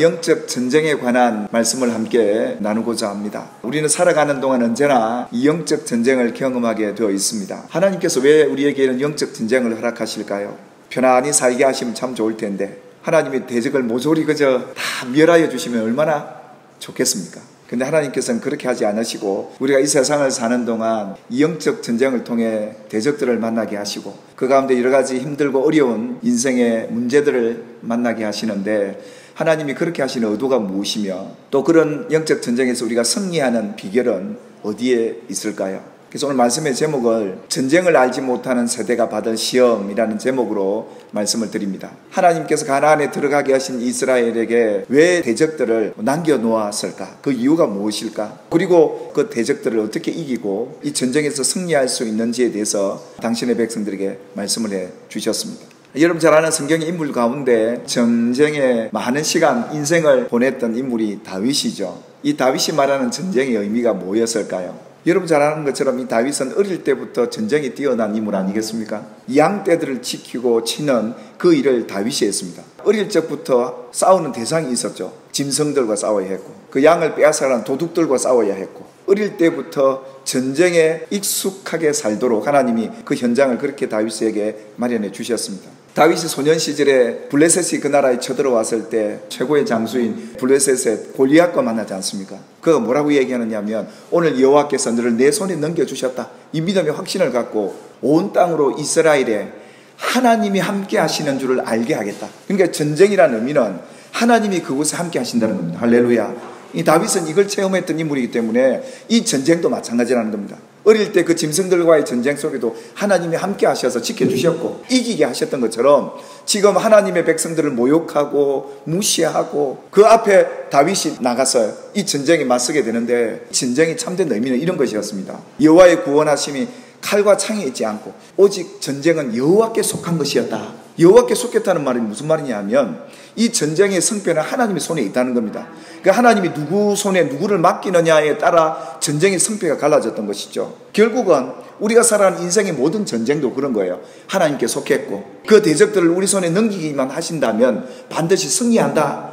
오늘은 영적 전쟁에 관한 말씀을 함께 나누고자 합니다. 우리는 살아가는 동안 언제나 이 영적 전쟁을 경험하게 되어 있습니다. 하나님께서 왜 우리에게는 영적 전쟁을 허락하실까요? 편안히 살게 하시면 참 좋을 텐데 하나님이 대적을 모조리 그저 다 멸하여 주시면 얼마나 좋겠습니까? 근데 하나님께서는 그렇게 하지 않으시고 우리가 이 세상을 사는 동안 이 영적 전쟁을 통해 대적들을 만나게 하시고 그 가운데 여러 가지 힘들고 어려운 인생의 문제들을 만나게 하시는데 하나님이 그렇게 하시는 의도가 무엇이며 또 그런 영적 전쟁에서 우리가 승리하는 비결은 어디에 있을까요? 그래서 오늘 말씀의 제목을 전쟁을 알지 못하는 세대가 받을 시험이라는 제목으로 말씀을 드립니다. 하나님께서 가나안에 들어가게 하신 이스라엘에게 왜 대적들을 남겨놓았을까? 그 이유가 무엇일까? 그리고 그 대적들을 어떻게 이기고 이 전쟁에서 승리할 수 있는지에 대해서 당신의 백성들에게 말씀을 해 주셨습니다. 여러분 잘 아는 성경의 인물 가운데 전쟁에 많은 시간 인생을 보냈던 인물이 다윗이죠. 이 다윗이 말하는 전쟁의 의미가 뭐였을까요? 여러분 잘 아는 것처럼 이 다윗은 어릴 때부터 전쟁에 뛰어난 인물 아니겠습니까? 양떼들을 지키고 치는 그 일을 다윗이 했습니다. 어릴 적부터 싸우는 대상이 있었죠. 짐승들과 싸워야 했고 그 양을 빼앗아가는 도둑들과 싸워야 했고 어릴 때부터 전쟁에 익숙하게 살도록 하나님이 그 현장을 그렇게 다윗에게 마련해 주셨습니다. 다윗이 소년 시절에 블레셋이 그 나라에 쳐들어왔을 때 최고의 장수인 블레셋의 골리앗과 만나지 않습니까? 그가 뭐라고 얘기하느냐면 오늘 여호와께서 너를 내 손에 넘겨주셨다. 이 믿음의 확신을 갖고 온 땅으로 이스라엘에 하나님이 함께 하시는 줄을 알게 하겠다. 그러니까 전쟁이라는 의미는 하나님이 그곳에 함께 하신다는 겁니다. 할렐루야. 이 다윗은 이걸 체험했던 인물이기 때문에 이 전쟁도 마찬가지라는 겁니다. 어릴 때 그 짐승들과의 전쟁 속에도 하나님이 함께 하셔서 지켜주셨고 이기게 하셨던 것처럼 지금 하나님의 백성들을 모욕하고 무시하고 그 앞에 다윗이 나가서 이 전쟁에 맞서게 되는데 전쟁이 참된 의미는 이런 것이었습니다. 여호와의 구원하심이 칼과 창에 있지 않고 오직 전쟁은 여호와께 속한 것이었다. 여호와께 속했다는 말이 무슨 말이냐 하면 이 전쟁의 승패는 하나님의 손에 있다는 겁니다. 그러니까 하나님이 누구 손에 누구를 맡기느냐에 따라 전쟁의 승패가 갈라졌던 것이죠. 결국은 우리가 살아가는 인생의 모든 전쟁도 그런 거예요. 하나님께 속했고 그 대적들을 우리 손에 넘기기만 하신다면 반드시 승리한다.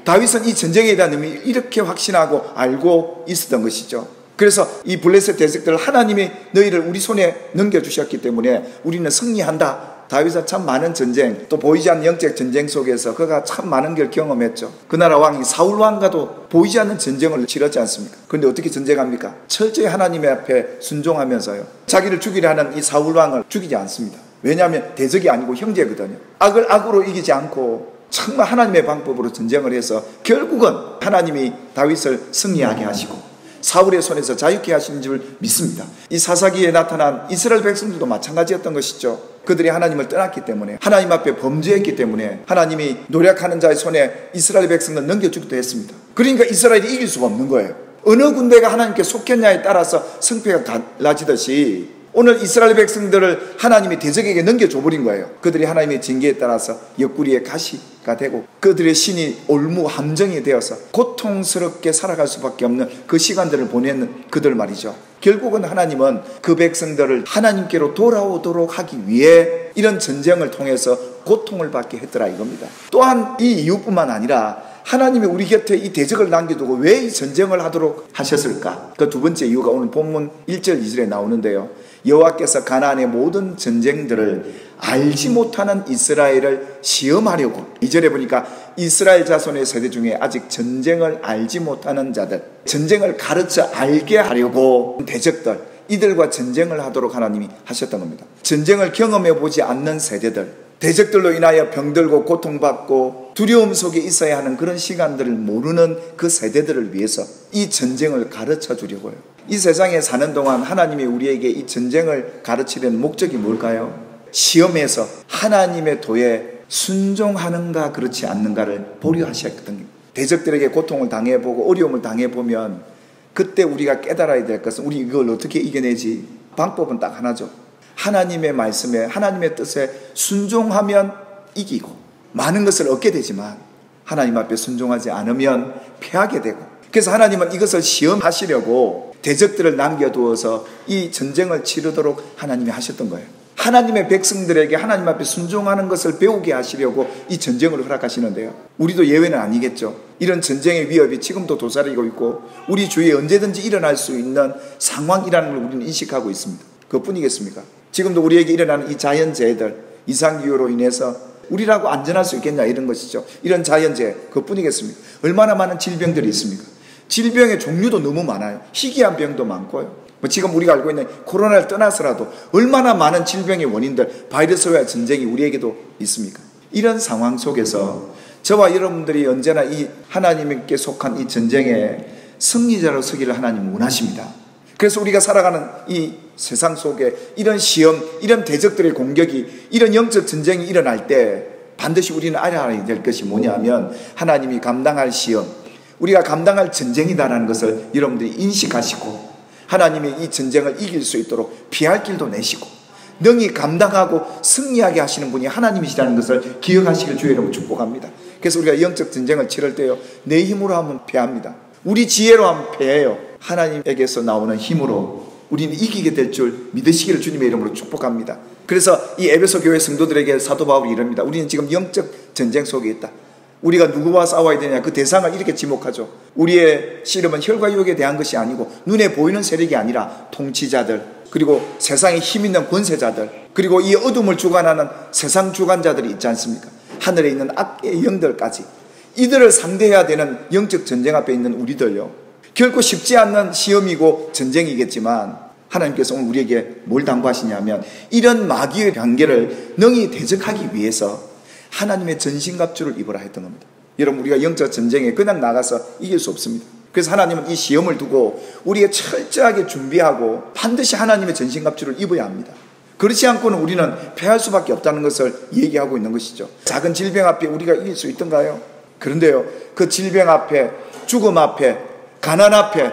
다윗은 이 전쟁에 대한 의미를 이렇게 확신하고 알고 있었던 것이죠. 그래서 이 블레셋 대적들을 하나님이 너희를 우리 손에 넘겨주셨기 때문에 우리는 승리한다. 다윗은 참 많은 전쟁 또 보이지 않는 영적 전쟁 속에서 그가 참 많은 걸 경험했죠. 그 나라 왕이 사울 왕과도 보이지 않는 전쟁을 치렀지 않습니까? 그런데 어떻게 전쟁합니까? 철저히 하나님의 앞에 순종하면서요. 자기를 죽이려 하는 이 사울 왕을 죽이지 않습니다. 왜냐하면 대적이 아니고 형제거든요. 악을 악으로 이기지 않고 정말 하나님의 방법으로 전쟁을 해서 결국은 하나님이 다윗을 승리하게 하시고 사울의 손에서 자유케 하신 줄 믿습니다. 이 사사기에 나타난 이스라엘 백성들도 마찬가지였던 것이죠. 그들이 하나님을 떠났기 때문에 하나님 앞에 범죄했기 때문에 하나님이 노력하는 자의 손에 이스라엘 백성을 넘겨주기도 했습니다. 그러니까 이스라엘이 이길 수가 없는 거예요. 어느 군대가 하나님께 속했냐에 따라서 승패가 달라지듯이 오늘 이스라엘 백성들을 하나님이 대적에게 넘겨줘버린 거예요. 그들이 하나님의 징계에 따라서 옆구리에 가시가 되고 그들의 신이 올무 함정이 되어서 고통스럽게 살아갈 수밖에 없는 그 시간들을 보내는 그들 말이죠. 결국은 하나님은 그 백성들을 하나님께로 돌아오도록 하기 위해 이런 전쟁을 통해서 고통을 받게 했더라 이겁니다. 또한 이 이유뿐만 아니라 하나님이 우리 곁에 이 대적을 남겨두고 왜 이 전쟁을 하도록 하셨을까? 그 두 번째 이유가 오늘 본문 1절 2절에 나오는데요. 여호와께서 가나안의 모든 전쟁들을 알지 못하는 이스라엘을 시험하려고 2절에 보니까 이스라엘 자손의 세대 중에 아직 전쟁을 알지 못하는 자들 전쟁을 가르쳐 알게 하려고 대적들 이들과 전쟁을 하도록 하나님이 하셨던 겁니다. 전쟁을 경험해 보지 않는 세대들 대적들로 인하여 병들고 고통받고 두려움 속에 있어야 하는 그런 시간들을 모르는 그 세대들을 위해서 이 전쟁을 가르쳐 주려고요. 이 세상에 사는 동안 하나님이 우리에게 이 전쟁을 가르치려는 목적이 뭘까요? 시험에서 하나님의 도에 순종하는가 그렇지 않는가를 보류하셨거든요. 대적들에게 고통을 당해보고 어려움을 당해보면 그때 우리가 깨달아야 될 것은 우리 이걸 어떻게 이겨내지? 방법은 딱 하나죠. 하나님의 말씀에 하나님의 뜻에 순종하면 이기고 많은 것을 얻게 되지만 하나님 앞에 순종하지 않으면 패하게 되고 그래서 하나님은 이것을 시험하시려고 대적들을 남겨두어서 이 전쟁을 치르도록 하나님이 하셨던 거예요. 하나님의 백성들에게 하나님 앞에 순종하는 것을 배우게 하시려고 이 전쟁을 허락하시는데요. 우리도 예외는 아니겠죠. 이런 전쟁의 위협이 지금도 도사리고 있고 우리 주위에 언제든지 일어날 수 있는 상황이라는 걸 우리는 인식하고 있습니다. 그것뿐이겠습니까? 지금도 우리에게 일어나는 이 자연재해들, 이상기후로 인해서 우리라고 안전할 수 있겠냐 이런 것이죠. 이런 자연재해 그것뿐이겠습니까? 얼마나 많은 질병들이 있습니까? 질병의 종류도 너무 많아요. 희귀한 병도 많고요. 지금 우리가 알고 있는 코로나를 떠나서라도 얼마나 많은 질병의 원인들, 바이러스와의 전쟁이 우리에게도 있습니까? 이런 상황 속에서 저와 여러분들이 언제나 이 하나님께 속한 이 전쟁에 승리자로 서기를 하나님은 원하십니다. 그래서 우리가 살아가는 이 세상 속에 이런 시험, 이런 대적들의 공격이, 이런 영적 전쟁이 일어날 때 반드시 우리는 알아야 될 것이 뭐냐면 하나님이 감당할 시험, 우리가 감당할 전쟁이다라는 것을 여러분들이 인식하시고 하나님이 이 전쟁을 이길 수 있도록 피할 길도 내시고 능히 감당하고 승리하게 하시는 분이 하나님이시라는 것을 기억하시길 주의 이름으로 축복합니다. 그래서 우리가 영적 전쟁을 치를 때요, 내 힘으로 하면 패합니다. 우리 지혜로 하면 패해요. 하나님에게서 나오는 힘으로 우리는 이기게 될 줄 믿으시기를 주님의 이름으로 축복합니다. 그래서 이 에베소 교회 성도들에게 사도 바울이 이럽니다. 우리는 지금 영적 전쟁 속에 있다. 우리가 누구와 싸워야 되냐, 그 대상을 이렇게 지목하죠. 우리의 씨름은 혈과 육에 대한 것이 아니고 눈에 보이는 세력이 아니라 통치자들, 그리고 세상에 힘 있는 권세자들, 그리고 이 어둠을 주관하는 세상 주관자들이 있지 않습니까? 하늘에 있는 악의 영들까지, 이들을 상대해야 되는 영적 전쟁 앞에 있는 우리들요, 결코 쉽지 않는 시험이고 전쟁이겠지만 하나님께서 오늘 우리에게 뭘 당부하시냐면 이런 마귀의 관계를 능히 대적하기 위해서 하나님의 전신갑주를 입으라 했던 겁니다. 여러분, 우리가 영적 전쟁에 그냥 나가서 이길 수 없습니다. 그래서 하나님은 이 시험을 두고 우리가 철저하게 준비하고 반드시 하나님의 전신갑주를 입어야 합니다. 그렇지 않고는 우리는 패할 수밖에 없다는 것을 얘기하고 있는 것이죠. 작은 질병 앞에 우리가 이길 수 있던가요? 그런데요, 그 질병 앞에, 죽음 앞에, 가난 앞에,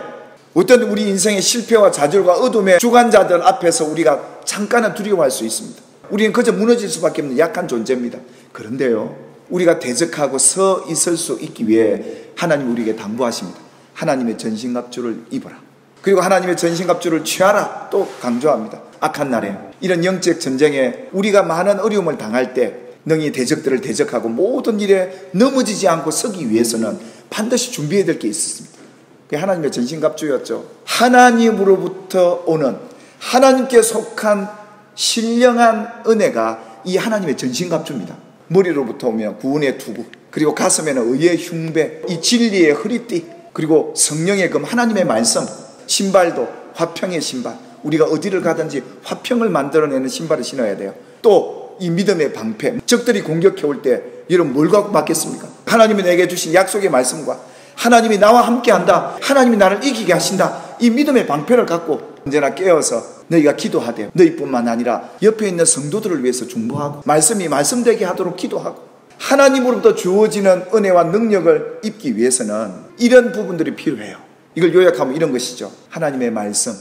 어떤 우리 인생의 실패와 좌절과 어둠의 주관자들 앞에서 우리가 잠깐은 두려워할 수 있습니다. 우리는 그저 무너질 수밖에 없는 약한 존재입니다. 그런데요, 우리가 대적하고 서 있을 수 있기 위해 하나님이 우리에게 당부하십니다. 하나님의 전신갑주를 입어라. 그리고 하나님의 전신갑주를 취하라 또 강조합니다. 악한 날에 이런 영적 전쟁에 우리가 많은 어려움을 당할 때 능히 대적들을 대적하고 모든 일에 넘어지지 않고 서기 위해서는 반드시 준비해야 될 게 있었습니다. 그게 하나님의 전신갑주였죠. 하나님으로부터 오는 하나님께 속한 신령한 은혜가 이 하나님의 전신갑주입니다. 머리로부터 오면 구원의 투구, 그리고 가슴에는 의의 흉배, 이 진리의 허리띠, 그리고 성령의 금, 하나님의 말씀, 신발도 화평의 신발, 우리가 어디를 가든지 화평을 만들어내는 신발을 신어야 돼요. 또 이 믿음의 방패, 적들이 공격해 올 때 여러분 뭘 갖고 맞겠습니까? 하나님이 내게 주신 약속의 말씀과 하나님이 나와 함께한다, 하나님이 나를 이기게 하신다, 이 믿음의 방패를 갖고 언제나 깨어서 너희가 기도하되 너희뿐만 아니라 옆에 있는 성도들을 위해서 중보하고 말씀이 말씀되게 하도록 기도하고 하나님으로부터 주어지는 은혜와 능력을 입기 위해서는 이런 부분들이 필요해요. 이걸 요약하면 이런 것이죠. 하나님의 말씀,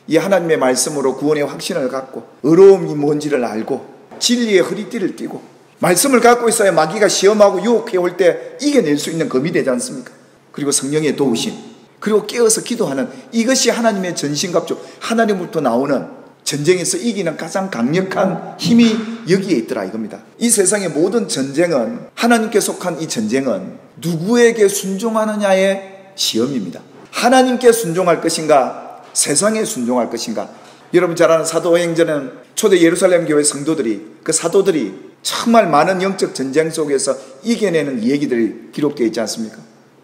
이 하나님의 말씀으로 구원의 확신을 갖고 의로움이 뭔지를 알고 진리의 허리띠를 띠고 말씀을 갖고 있어야 마귀가 시험하고 유혹해 올 때 이겨낼 수 있는 검이 되지 않습니까? 그리고 성령의 도우심, 그리고 깨어서 기도하는, 이것이 하나님의 전신갑주, 하나님으로부터 나오는 전쟁에서 이기는 가장 강력한 힘이 여기에 있더라 이겁니다. 이 세상의 모든 전쟁은, 하나님께 속한 이 전쟁은 누구에게 순종하느냐의 시험입니다. 하나님께 순종할 것인가, 세상에 순종할 것인가. 여러분 잘 아는 사도행전은 초대 예루살렘 교회 성도들이, 그 사도들이 정말 많은 영적 전쟁 속에서 이겨내는 얘기들이 기록되어 있지 않습니까?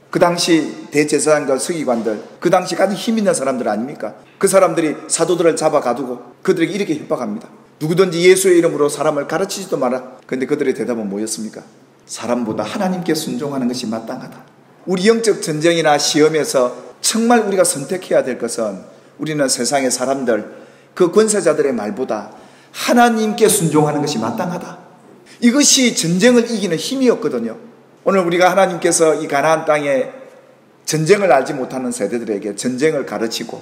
그 당시 대제사장과 서기관들, 그 당시 가장 힘 있는 사람들 아닙니까? 그 사람들이 사도들을 잡아 가두고 그들에게 이렇게 협박합니다. 누구든지 예수의 이름으로 사람을 가르치지도 마라. 그런데 그들의 대답은 뭐였습니까? 사람보다 하나님께 순종하는 것이 마땅하다. 우리 영적 전쟁이나 시험에서 정말 우리가 선택해야 될 것은, 우리는 세상의 사람들, 그 권세자들의 말보다 하나님께 순종하는 것이 마땅하다. 이것이 전쟁을 이기는 힘이었거든요. 오늘 우리가 하나님께서 이 가나안 땅에 전쟁을 알지 못하는 세대들에게 전쟁을 가르치고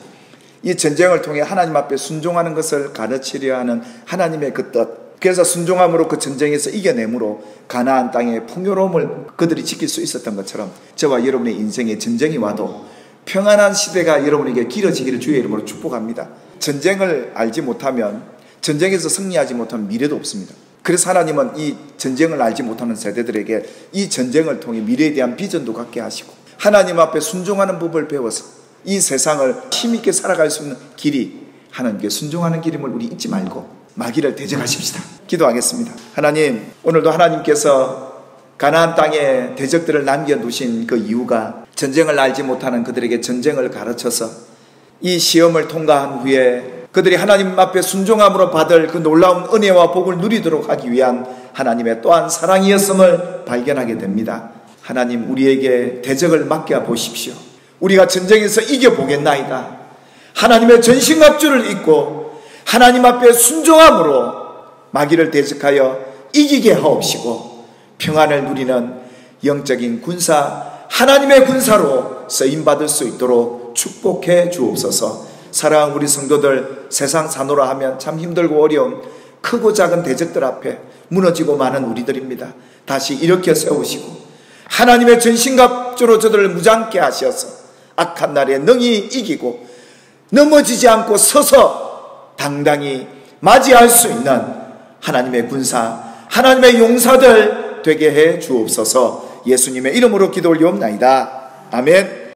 이 전쟁을 통해 하나님 앞에 순종하는 것을 가르치려 하는 하나님의 그 뜻, 그래서 순종함으로 그 전쟁에서 이겨내므로 가나안 땅의 풍요로움을 그들이 지킬 수 있었던 것처럼 저와 여러분의 인생에 전쟁이 와도 평안한 시대가 여러분에게 길어지기를 주의 이름으로 축복합니다. 전쟁을 알지 못하면 전쟁에서 승리하지 못하면 미래도 없습니다. 그래서 하나님은 이 전쟁을 알지 못하는 세대들에게 이 전쟁을 통해 미래에 대한 비전도 갖게 하시고 하나님 앞에 순종하는 법을 배워서 이 세상을 힘있게 살아갈 수 있는 길이 하나님께 순종하는 길임을 우리 잊지 말고 마귀를 대적하십시다. 기도하겠습니다. 하나님, 오늘도 하나님께서 가나안 땅에 대적들을 남겨두신 그 이유가 전쟁을 알지 못하는 그들에게 전쟁을 가르쳐서 이 시험을 통과한 후에 그들이 하나님 앞에 순종함으로 받을 그 놀라운 은혜와 복을 누리도록 하기 위한 하나님의 또한 사랑이었음을 발견하게 됩니다. 하나님, 우리에게 대적을 맡겨 보십시오. 우리가 전쟁에서 이겨보겠나이다. 하나님의 전신갑주를 입고 하나님 앞에 순종함으로 마귀를 대적하여 이기게 하옵시고 평안을 누리는 영적인 군사, 하나님의 군사로 쓰임받을 수 있도록 축복해 주옵소서. 사랑하는 우리 성도들, 세상 사노라 하면 참 힘들고 어려운 크고 작은 대적들 앞에 무너지고 마는 우리들입니다. 다시 일으켜 세우시고 하나님의 전신갑주로 저들을 무장케 하셔서 악한 날에 능히 이기고 넘어지지 않고 서서 당당히 맞이할 수 있는 하나님의 군사, 하나님의 용사들 되게 해 주옵소서. 예수님의 이름으로 기도 올리옵나이다. 아멘.